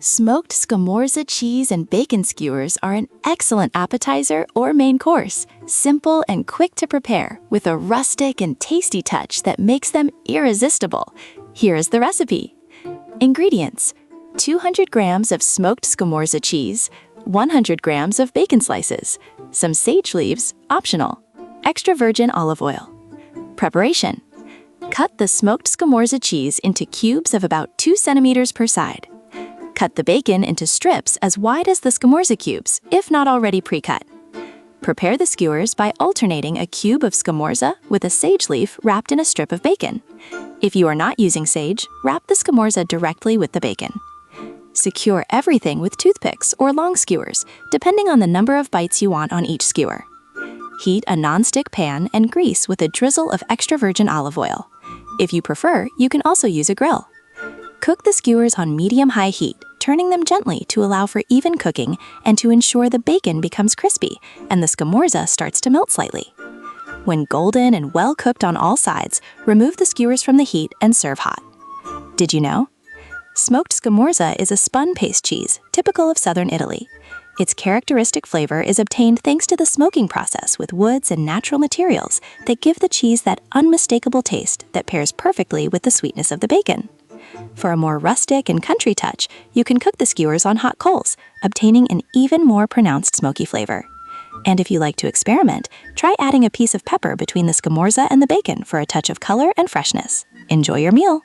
Smoked scamorza cheese and bacon skewers are an excellent appetizer or main course, simple and quick to prepare, with a rustic and tasty touch that makes them irresistible. Here is the recipe. Ingredients: 200 grams of smoked scamorza cheese, 100 grams of bacon slices, some sage leaves, optional, extra virgin olive oil. Preparation: cut the smoked scamorza cheese into cubes of about 2 centimeters per side. Cut the bacon into strips as wide as the scamorza cubes, if not already pre-cut. Prepare the skewers by alternating a cube of scamorza with a sage leaf wrapped in a strip of bacon. If you are not using sage, wrap the scamorza directly with the bacon. Secure everything with toothpicks or long skewers, depending on the number of bites you want on each skewer. Heat a non-stick pan and grease with a drizzle of extra virgin olive oil. If you prefer, you can also use a grill. Cook the skewers on medium-high heat, turning them gently to allow for even cooking and to ensure the bacon becomes crispy and the scamorza starts to melt slightly. When golden and well cooked on all sides, remove the skewers from the heat and serve hot. Did you know? Smoked scamorza is a spun paste cheese, typical of southern Italy. Its characteristic flavor is obtained thanks to the smoking process with woods and natural materials that give the cheese that unmistakable taste that pairs perfectly with the sweetness of the bacon. For a more rustic and country touch, you can cook the skewers on hot coals, obtaining an even more pronounced smoky flavor. And if you like to experiment, try adding a piece of pepper between the scamorza and the bacon for a touch of color and freshness. Enjoy your meal!